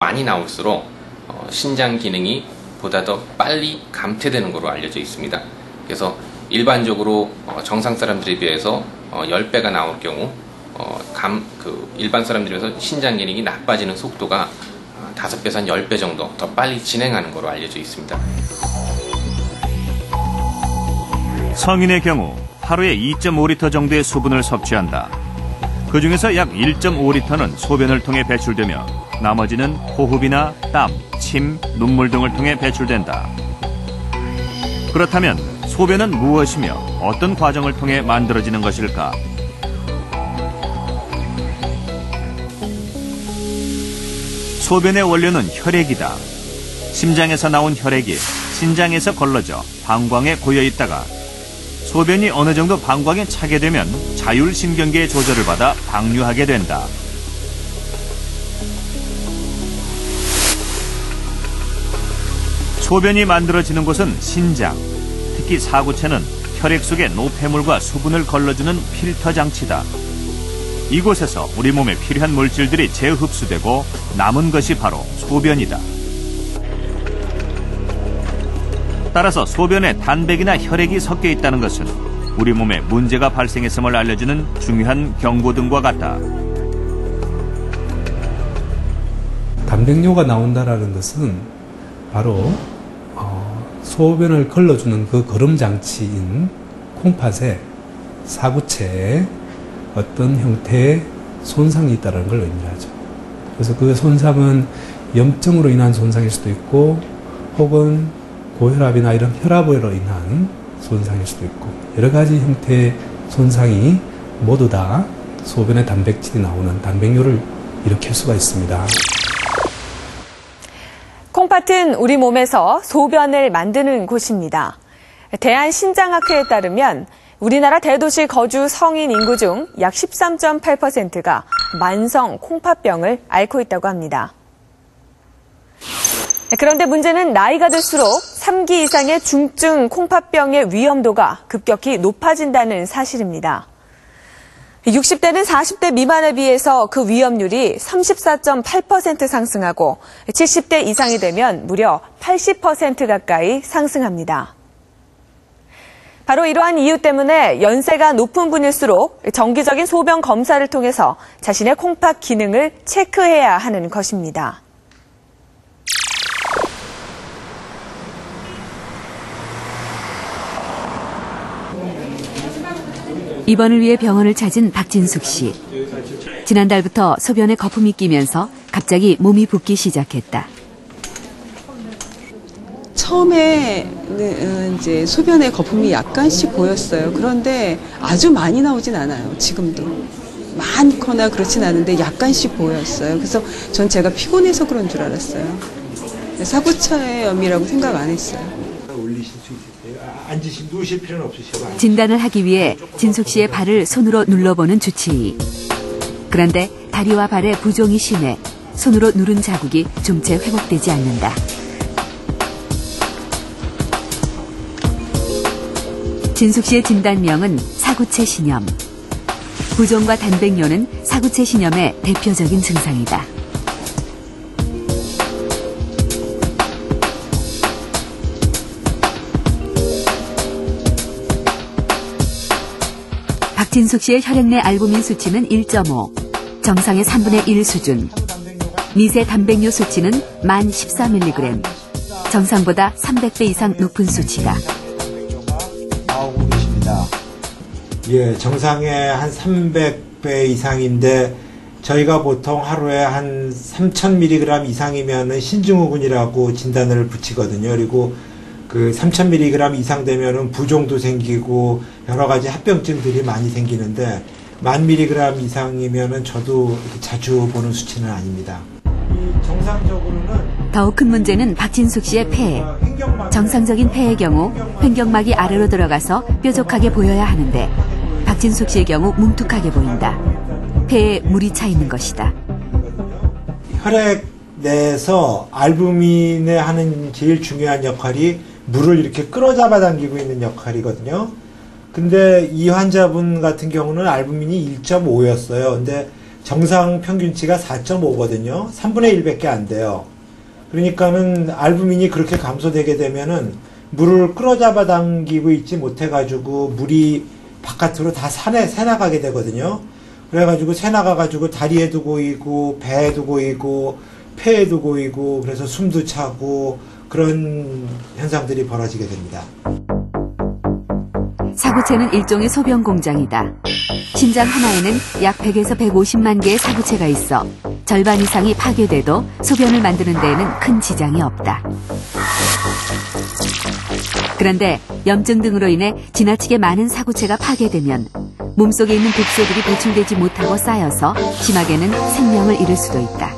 많이 나올수록 신장 기능이 보다 더 빨리 감퇴되는 것으로 알려져 있습니다. 그래서 일반적으로 정상 사람들에 비해서 10배가 나올 경우 일반 사람들에 비해서 신장 기능이 나빠지는 속도가 5배에서 한 10배 정도 더 빨리 진행하는 것으로 알려져 있습니다. 성인의 경우 하루에 2.5리터 정도의 수분을 섭취한다. 그 중에서 약 1.5리터는 소변을 통해 배출되며 나머지는 호흡이나 땀, 침, 눈물 등을 통해 배출된다. 그렇다면 소변은 무엇이며 어떤 과정을 통해 만들어지는 것일까? 소변의 원료는 혈액이다. 심장에서 나온 혈액이 신장에서 걸러져 방광에 고여있다가 소변이 어느 정도 방광에 차게 되면 자율신경계의 조절을 받아 방류하게 된다. 소변이 만들어지는 곳은 신장, 특히 사구체는 혈액 속의 노폐물과 수분을 걸러주는 필터 장치다. 이곳에서 우리 몸에 필요한 물질들이 재흡수되고 남은 것이 바로 소변이다. 따라서 소변에 단백이나 혈액이 섞여 있다는 것은 우리 몸에 문제가 발생했음을 알려주는 중요한 경고등과 같다. 단백뇨가 나온다는 것은 바로 소변을 걸러주는 그 거름장치인 콩팥에 사구체에 어떤 형태의 손상이 있다는 걸 의미하죠. 그래서 그 손상은 염증으로 인한 손상일 수도 있고 혹은 고혈압이나 이런 혈압으로 인한 손상일 수도 있고 여러 가지 형태의 손상이 모두 다 소변에 단백질이 나오는 단백뇨를 일으킬 수가 있습니다. 콩팥은 우리 몸에서 소변을 만드는 곳입니다. 대한신장학회에 따르면 우리나라 대도시 거주 성인 인구 중 약 13.8%가 만성 콩팥병을 앓고 있다고 합니다. 그런데 문제는 나이가 들수록 3기 이상의 중증 콩팥병의 위험도가 급격히 높아진다는 사실입니다. 60대는 40대 미만에 비해서 그 위험률이 34.8% 상승하고 70대 이상이 되면 무려 80% 가까이 상승합니다. 바로 이러한 이유 때문에 연세가 높은 분일수록 정기적인 소변 검사를 통해서 자신의 콩팥 기능을 체크해야 하는 것입니다. 입원을 위해 병원을 찾은 박진숙 씨. 지난달부터 소변에 거품이 끼면서 갑자기 몸이 붓기 시작했다. 처음에 이제 소변에 거품이 약간씩 보였어요. 그런데 아주 많이 나오진 않아요. 지금도 많거나 그렇진 않은데 약간씩 보였어요. 그래서 전 제가 피곤해서 그런 줄 알았어요. 사구차의 염이라고 생각 안 했어요. 누우실 필요는 없으셔요. 진단을 하기 위해 진숙 씨의 발을 손으로 눌러보는 주치의. 그런데 다리와 발에 부종이 심해 손으로 누른 자국이 좀채 회복되지 않는다. 진숙 씨의 진단명은 사구체 신염. 부종과 단백뇨는 사구체 신염의 대표적인 증상이다. 박진숙 씨의 혈액 내 알부민 수치는 1.5, 정상의 3분의 1 수준. 미세 단백뇨 수치는 만 14mg, 정상보다 300배 이상 높은 수치다. 나오고 계십니다. 예, 정상의 한 300배 이상인데 저희가 보통 하루에 한 3000mg 이상이면은 신증후군이라고 진단을 붙이거든요. 그리고 그 3000mg 이상 되면은 부종도 생기고 여러 가지 합병증들이 많이 생기는데 1000mg 이상이면은 저도 자주 보는 수치는 아닙니다. 정상적으로는 더욱 큰 문제는 박진숙 씨의 폐. 정상적인 폐의 경우 횡격막이 아래로 들어가서 뾰족하게 보여야 하는데 박진숙 씨의 경우 뭉툭하게 보인다. 폐에 물이 차 있는 것이다. 혈액 내에서 알부민에 하는 제일 중요한 역할이 물을 이렇게 끌어잡아 당기고 있는 역할이거든요. 근데 이 환자분 같은 경우는 알부민이 1.5였어요. 근데 정상 평균치가 4.5거든요. 3분의 1밖에 안 돼요. 그러니까는 알부민이 그렇게 감소되게 되면은 물을 끌어잡아 당기고 있지 못해가지고 물이 바깥으로 다 새나가게 되거든요. 그래가지고 새나가가지고 다리에도 고이고 배에도 고이고 폐에도 고이고 그래서 숨도 차고 그런 현상들이 벌어지게 됩니다. 사구체는 일종의 소변 공장이다. 신장 하나에는 약 100에서 150만 개의 사구체가 있어 절반 이상이 파괴돼도 소변을 만드는 데에는 큰 지장이 없다. 그런데 염증 등으로 인해 지나치게 많은 사구체가 파괴되면 몸속에 있는 독소들이 배출되지 못하고 쌓여서 심하게는 생명을 잃을 수도 있다.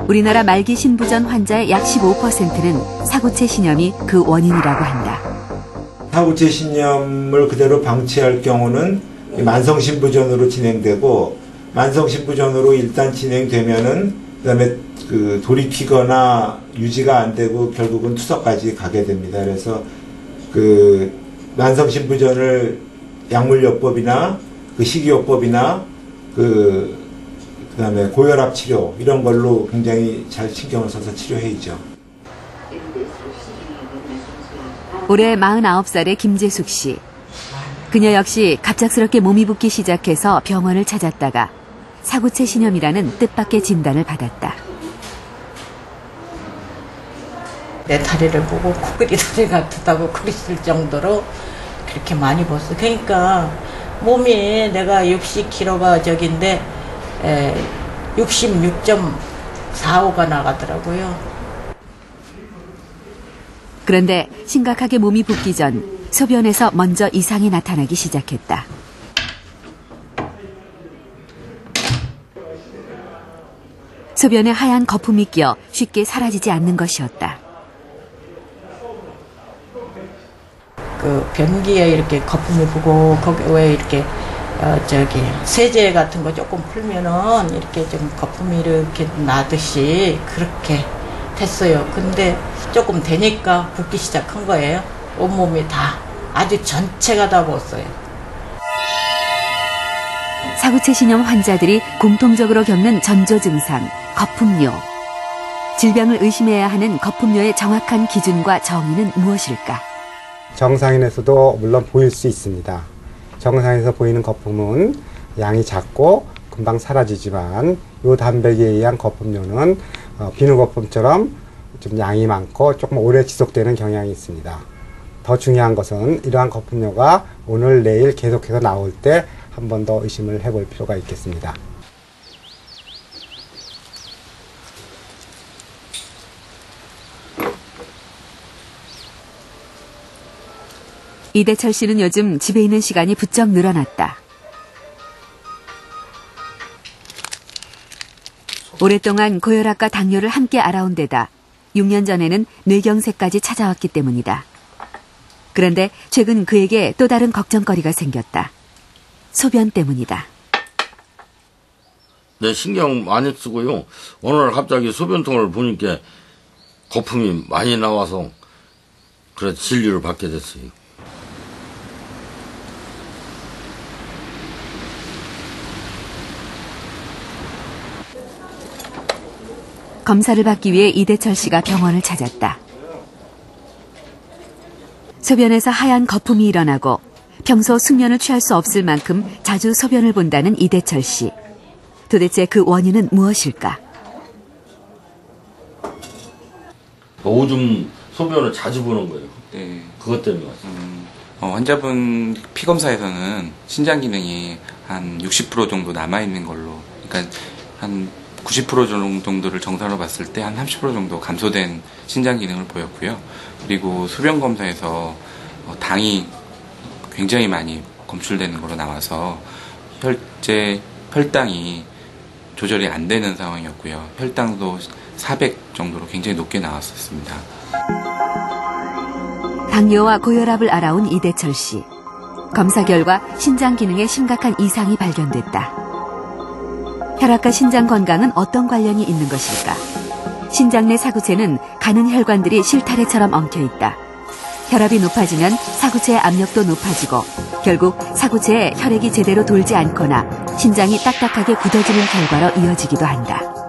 우리나라 말기 신부전 환자의 약 15%는 사구체 신염이 그 원인이라고 한다. 사구체 신염을 그대로 방치할 경우는 만성신부전으로 진행되고, 만성신부전으로 일단 진행되면은 그다음에 그 돌이키거나 유지가 안 되고 결국은 투석까지 가게 됩니다. 그래서 그 만성신부전을 약물요법이나 그 식이요법이나 그다음에 고혈압 치료 이런 걸로 굉장히 잘 신경을 써서 치료해야죠. 올해 49살의 김재숙 씨. 그녀 역시 갑작스럽게 몸이 붓기 시작해서 병원을 찾았다가 사구체 신염이라는 뜻밖의 진단을 받았다. 내 다리를 보고 코끼리 다리 같다고 그랬을 정도로 그렇게 많이 붓어. 그러니까 몸이 내가 60kg가 저긴데 66.45가 나가더라고요. 그런데 심각하게 몸이 붓기 전 소변에서 먼저 이상이 나타나기 시작했다. 소변에 하얀 거품이 끼어 쉽게 사라지지 않는 것이었다. 그 변기에 이렇게 거품이 부고 거기 왜 이렇게 세제 같은 거 조금 풀면은 이렇게 좀 거품이 이렇게 나듯이 그렇게 됐어요. 근데 조금 되니까 붓기 시작한 거예요. 온몸이 다 아주 전체가 다 부었어요. 사구체 신염 환자들이 공통적으로 겪는 전조 증상, 거품뇨. 질병을 의심해야 하는 거품뇨의 정확한 기준과 정의는 무엇일까? 정상인에서도 물론 보일 수 있습니다. 정상에서 보이는 거품은 양이 작고 금방 사라지지만 이 단백에 의한 거품뇨는 비누거품처럼 좀 양이 많고 조금 오래 지속되는 경향이 있습니다. 더 중요한 것은 이러한 거품뇨가 오늘 내일 계속해서 나올 때 한 번 더 의심을 해볼 필요가 있겠습니다. 이대철 씨는 요즘 집에 있는 시간이 부쩍 늘어났다. 오랫동안 고혈압과 당뇨를 함께 알아온 데다 6년 전에는 뇌경색까지 찾아왔기 때문이다. 그런데 최근 그에게 또 다른 걱정거리가 생겼다. 소변 때문이다. 내 신경 많이 쓰고요. 어느 날 갑자기 소변통을 보니까 거품이 많이 나와서 그래서 진료를 받게 됐어요. 검사를 받기 위해 이대철 씨가 병원을 찾았다. 소변에서 하얀 거품이 일어나고 평소 숙면을 취할 수 없을 만큼 자주 소변을 본다는 이대철 씨. 도대체 그 원인은 무엇일까? 오줌 소변을 자주 보는 거예요. 네. 그것 때문에 왔어요. 환자분 피검사에서는 신장 기능이 한 60% 정도 남아있는 걸로, 그러니까 한 90% 정도를 정상으로 봤을 때 한 30% 정도 감소된 신장 기능을 보였고요. 그리고 소변 검사에서 당이 굉장히 많이 검출되는 걸로 나와서 혈당이 조절이 안 되는 상황이었고요. 혈당도 400 정도로 굉장히 높게 나왔었습니다. 당뇨와 고혈압을 알아온 이대철 씨. 검사 결과 신장 기능에 심각한 이상이 발견됐다. 혈압과 신장 건강은 어떤 관련이 있는 것일까? 신장 내 사구체는 가는 혈관들이 실타래처럼 엉켜 있다. 혈압이 높아지면 사구체의 압력도 높아지고 결국 사구체에 혈액이 제대로 돌지 않거나 신장이 딱딱하게 굳어지는 결과로 이어지기도 한다.